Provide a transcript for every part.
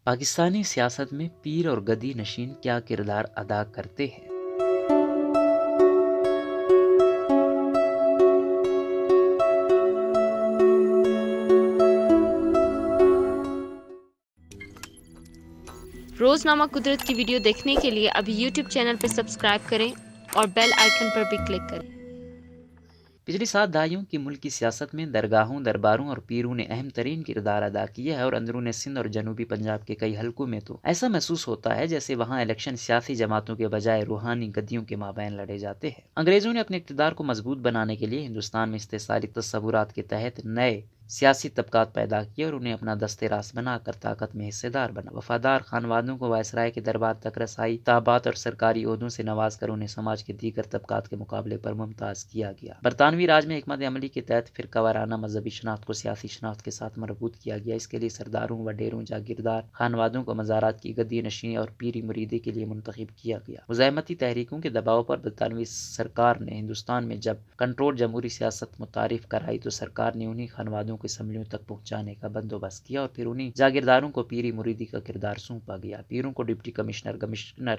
پاکستانی سیاست میں پیر اور گدی نشین کیا کردار ادا کرتے ہیں؟ روزنامہ قدرت کی ویڈیو دیکھنے کے لیے ابھی یوٹیوب چینل پر سبسکرائب کریں اور بیل آئیکن پر بھی کلک کریں۔ پچھلی 7 دہائیوں کی ملک کی سیاست میں درگاہوں، درباروں اور پیروں نے اہم ترین کردار ادا کیا ہے، اور اندرون سندھ اور جنوبی پنجاب کے کئی حلقوں میں تو ایسا محسوس ہوتا ہے جیسے وہاں الیکشن سیاسی جماعتوں کے بجائے روحانی گدیوں کے مابین لڑے جاتے ہیں۔ انگریزوں نے اپنے اقتدار کو مضبوط بنانے کے لیے ہندوستان میں استحصالی تصورات کے تحت نئے سیاسی طبقات پیدا کیے اور انہیں اپنا دست راست بنا کر طاقت میں حصے دار بنا۔ وفادار خانوادوں کو وائسرائے کے دربار تک رسائی، تعبات اور سرکاری عہدوں سے نواز کر انہیں سماج کے دیگر طبقات کے مقابلے پر ممتاز کیا گیا۔ برطانوی راج میں حکمت عملی کے تحت فرقہ وارانہ مذہبی شناخت کو سیاسی شناخت کے ساتھ مربوط کیا گیا۔ اس کے لیے سرداروں، وڈیروں، جاگیردار خانوادوں کو مزارات کی گدی نشینی اور پیری مریدی کے لیے منتخب کیا گیا۔ مزاحمتی تحریکوں کے دباؤ پر برطانوی سرکار نے ہندوستان میں جب کنٹرول جمہوری سیاست متعارف کرائی تو سرکار نے انہی خانوادوں کو اسمبلیوں تک پہنچانے کا بندوبست کیا اور پھر انہی جاگیرداروں کو پیری مریدی کا کردار سونپا گیا۔ پیروں کو ڈپٹی کمشنر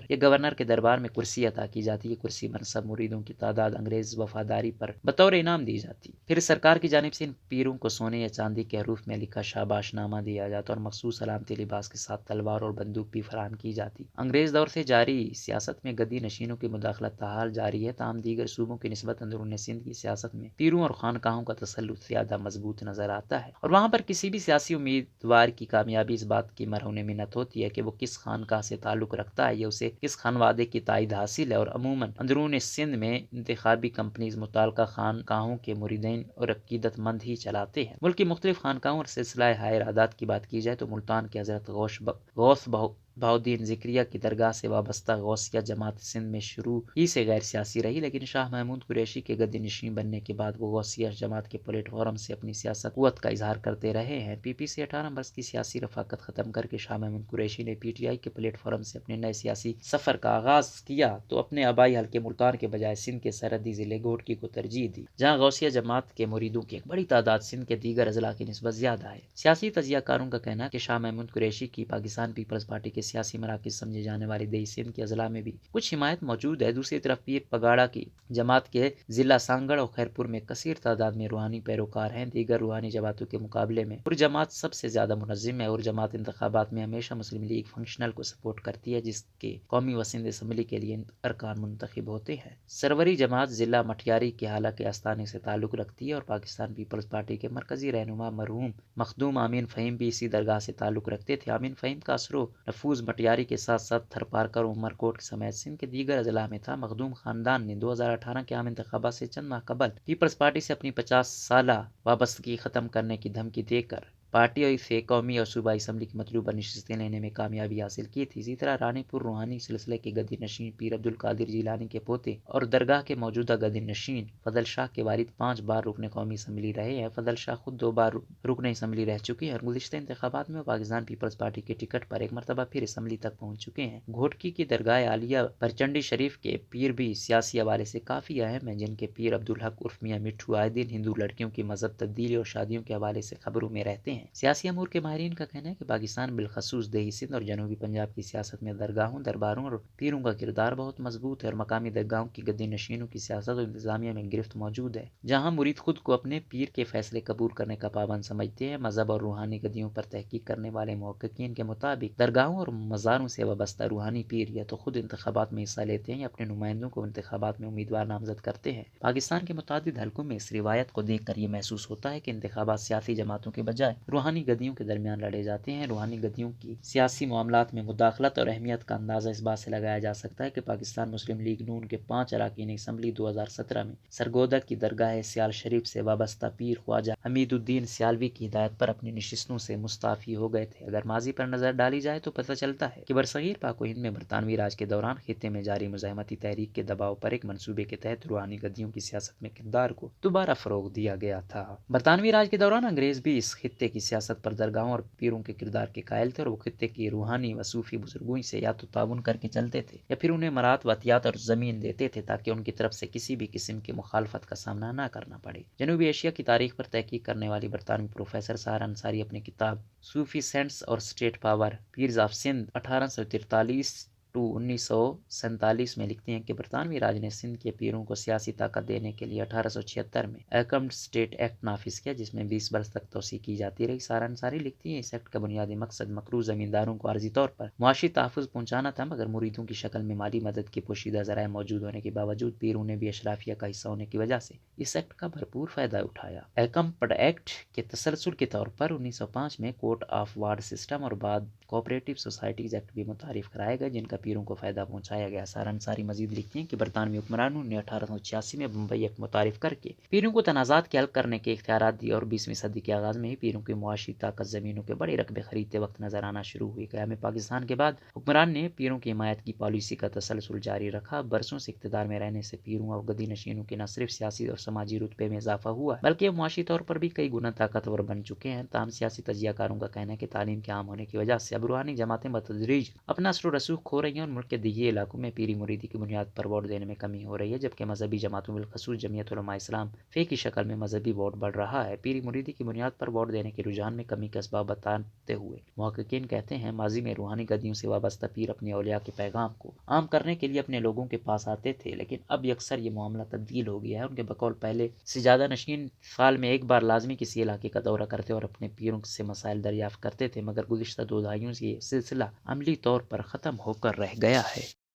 یا گورنر کے دربار میں کرسی عطا کی جاتی ہے۔ کرسی منصب مریدوں کی تعداد انگریز وفاداری پر بطور انعام دی جاتی۔ پھر سرکار کی جانب سے ان پیروں کو سونے یا چاندی کے حروف میں لکھا شاباش نامہ دیا جاتا اور مخصوص علامتی لباس کے ساتھ تلوار اور بندوق بھی فراہم کی جاتی۔ انگریز دور سے جاری سیاست میں گدی نشینوں کی مداخلت تاحال جاری ہے، تاہم دیگر صوبوں کی نسبت اندرون سندھ کی سیاست میں پیروں اور خانقاہوں کا تسلط زیادہ مضبوط نظر آتا ہے، اور وہاں پر کسی بھی سیاسی امیدوار کی کامیابی اس بات کی مرہون منت ہوتی ہے کہ وہ کس خانقاہ سے تعلق رکھتا ہے یا اسے کس خانوادے کی تائید حاصل ہے، اور عموماً اندرون سندھ میں انتخابی کمپنیز متعلقہ خانقاہوں کے مریدین اور عقیدت مند ہی چلاتے ہیں۔ ملک کی مختلف خانقاہوں اور سلسلہ ارادات کی بات کی جائے تو ملتان کے حضرت غوث بہاؤالدین ذکریہ کی درگاہ سے وابستہ غوثیہ جماعت سندھ میں شروع ہی سے غیر سیاسی رہی، لیکن شاہ محمود قریشی کے گدی نشین بننے کے بعد وہ غوثیہ جماعت کے پلیٹ فارم سے اپنی سیاست قوت کا اظہار کرتے رہے ہیں۔ پی پی سے 18 برس کی سیاسی رفاقت ختم کر کے شاہ محمود قریشی نے پی ٹی آئی کے پلیٹ فارم سے اپنے نئے سیاسی سفر کا آغاز کیا تو اپنے آبائی حلقے ملتان کے بجائے سندھ کے سرحدی ضلع گھوٹکی کو ترجیح دی، جہاں غوثیہ جماعت کے مریدوں کی ایک بڑی تعداد سندھ کے دیگر اضلاع کی نسبت زیادہ ہے۔ سیاسی تجزیہ کاروں کا کہنا ہے کہ شاہ محمود قریشی کی پاکستان پیپلز پارٹی کے سیاسی مراکز سمجھے جانے والے دیہی سندھ کے اضلاع میں بھی کچھ حمایت موجود ہے۔ دوسری طرف پیر پگاڑا کی جماعت کے ضلع سانگڑ اور خیرپور میں کثیر تعداد میں روحانی پیروکار ہیں۔ دیگر روحانی جماعتوں کے مقابلے میں اور جماعت سب سے زیادہ منظم ہے، اور جماعت انتخابات میں ہمیشہ مسلم لیگ فنکشنل کو سپورٹ کرتی ہے، جس کے قومی و سندھ اسمبلی کے لیے ارکان منتخب ہوتے ہیں۔ سروری جماعت ضلع مٹیاری کے حلقہ آستانے سے تعلق رکھتی ہے، اور پاکستان پیپلز پارٹی کے مرکزی رہنما مرحوم مخدوم امین فہیم بھی اسی درگاہ سے تعلق رکھتے تھے۔ امین فہیم کا اثر و نفوذ مٹیاری کے ساتھ ساتھ تھرپارکر اور عمرکوٹ سمیت سندھ کے دیگر اضلاع میں تھا۔ مخدوم خاندان نے 2018 کے عام انتخابات سے چند ماہ قبل پیپلز پارٹی سے اپنی 50 سالہ وابستگی ختم کرنے کی دھمکی دے کر پارٹی سے قومی اور صوبائی اسمبلی کی مطلوبہ نشستیں لینے میں کامیابی حاصل کی تھی۔ اسی طرح رانی پور روحانی سلسلے کے گدی نشین پیر عبدالقادر جیلانی کے پوتے اور درگاہ کے موجودہ گدی نشین فضل شاہ کے والد 5 بار رکن قومی اسمبلی رہے ہیں۔ فضل شاہ خود 2 بار رکن اسمبلی رہ چکے ہیں، اور گزشتہ انتخابات میں وہ پاکستان پیپلز پارٹی کے ٹکٹ پر ایک مرتبہ پھر اسمبلی تک پہنچ چکے ہیں۔ گھوٹکی کی درگاہ عالیہ برچنڈی شریف کے پیر بھی سیاسی حوالے سے کافی اہم ہیں، جن کے پیر عبدالحق عرف میاں مٹھو آئے دن ہندو لڑکیوں کی مذہب تبدیلی اور شادیوں کے حوالے سے خبروں میں رہتے ہیں۔ سیاسی امور کے ماہرین کا کہنا ہے کہ پاکستان بالخصوص دیہی سندھ اور جنوبی پنجاب کی سیاست میں درگاہوں، درباروں اور پیروں کا کردار بہت مضبوط ہے، اور مقامی درگاہوں کی گدی نشینوں کی سیاست اور انتظامیہ میں گرفت موجود ہے، جہاں مرید خود کو اپنے پیر کے فیصلے قبول کرنے کا پابند سمجھتے ہیں۔ مذہب اور روحانی گدیوں پر تحقیق کرنے والے محققین کے مطابق درگاہوں اور مزاروں سے وابستہ روحانی پیر یا تو خود انتخابات میں حصہ لیتے ہیں یا اپنے نمائندوں کو انتخابات میں امیدوار نامزد کرتے ہیں۔ پاکستان کے متعدد حلقوں میں اس روایت کو دیکھ کر یہ محسوس ہوتا ہے کہ انتخابات سیاسی جماعتوں کے بجائے روحانی گدیوں کے درمیان لڑے جاتے ہیں۔ روحانی گدیوں کی سیاسی معاملات میں مداخلت اور اہمیت کا اندازہ اس بات سے لگایا جا سکتا ہے کہ پاکستان مسلم لیگ نون کے 5 اراکین اسمبلی 2017 میں سرگودا کی درگاہ سیال شریف سے وابستہ پیر خواجہ حمید الدین سیالوی کی ہدایت پر اپنی نشستوں سے مستعفی ہو گئے تھے۔ اگر ماضی پر نظر ڈالی جائے تو پتہ چلتا ہے کہ برصغیر پاک و ہند میں برطانوی راج کے دوران خطے میں جاری مزاحمتی تحریک کے دباؤ پر ایک منصوبے کے تحت روحانی گدیوں کی سیاست میں کردار کو دوبارہ فروغ دیا گیا تھا۔ برطانوی راج کے دوران انگریز بھی اس خطے کی سیاست پر درگاہوں اور پیروں کے کردار کے قائل تھے، اور وہ خطے کی روحانی و صوفی بزرگوں سے یا تو تعاون کر کے چلتے تھے یا پھر انہیں مرات و عطیات اور زمین دیتے تھے تاکہ ان کی طرف سے کسی بھی قسم کی مخالفت کا سامنا نہ کرنا پڑے۔ جنوبی ایشیا کی تاریخ پر تحقیق کرنے والی برطانوی پروفیسر سہار انصاری اپنی کتاب صوفی سینٹس اور state power pirs of Sindh 1843 to 1947 میں لکھتے ہیں کہ برطانوی راج نے سندھ کے پیروں کو سیاسی طاقت دینے کے لیے 1876 میں ایکمڈ اسٹیٹ ایکٹ نافذ کیا، جس میں 20 برس تک توسیع کی جاتی رہی۔ سہار انصاری لکھتی ہیں اس ایکٹ کا بنیادی مقصد مقروض زمینداروں کو عارضی طور پر معاشی تحفظ پہنچانا تھا، مگر مریدوں کی شکل میں مالی مدد کے پوشیدہ ذرائع موجود ہونے کے باوجود پیروں نے بھی اشرافیہ کا حصہ ہونے کی وجہ سے اس ایکٹ کا بھرپور فائدہ اٹھایا۔ ایکمپڈ ایکٹ کے تسلسل کے طور پر 1905 میں کورٹ آف وارڈ سسٹم اور بعد کوآپریٹو سوسائٹیز ایکٹ بھی متعارف کرائے گئے، جن کا پیروں کو فائدہ پہنچایا گیا۔ سہار انصاری مزید لکھتی ہیں کہ برطانوی حکمرانوں نے 1886 میں بمبئی ایکٹ متعارف کر کے پیروں کو تنازعات کے حل کرنے کے اختیارات دیے، اور 20ویں صدی کے آغاز میں ہی پیروں کی معاشی طاقت زمینوں کے بڑے رقبے خریدتے وقت نظر آنا شروع ہوئی۔ قیام پاکستان کے بعد حکمران نے پیروں کی حمایت کی پالیسی کا تسلسل جاری رکھا۔ برسوں سے اقتدار میں رہنے سے پیروں اور گدی نشینوں کے نہ صرف سیاسی اور سماجی رتبے میں اضافہ ہوا بلکہ معاشی طور پر بھی کئی گنا طاقتور بن چکے ہیں۔ تاہم سیاسی تجزیہ کاروں کا کہنا ہے کہ تعلیم کے عام ہونے کی وجہ سے اب روحانی جماعتیں بتدریج اپنا اثر و رسوخ کھو رہی ہیں، اور ملک کے دیگر علاقوں میں پیری مریدی کی بنیاد پر ووٹ دینے میں کمی ہو رہی ہے، جبکہ مذہبی جماعتوں بالخصوص جمعیت علماء اسلام فے کی شکل میں مذہبی ووٹ بڑھ رہا ہے۔ پیری مریدی کی بنیاد پر ووٹ دینے کے رجحان میں کمی کے اسباب بتاتے ہوئے محققین کہتے ہیں ماضی میں روحانی گدیوں سے وابستہ پیر اپنے اولیاء کے پیغام کو عام کرنے کے لیے اپنے لوگوں کے پاس آتے تھے، لیکن اب یکسر یہ معاملہ تبدیل ہو گیا ہے۔ ان کے بقول پہلے سجادہ نشین سال میں ایک بار لازمی کسی علاقے کا دورہ کرتے اور اپنے پیروں سے مسائل دریافت کرتے تھے، مگر گزشتہ 2 دہائیوں سے یہ سلسلہ عملی طور پر ختم ہو کر رہ گیا ہے۔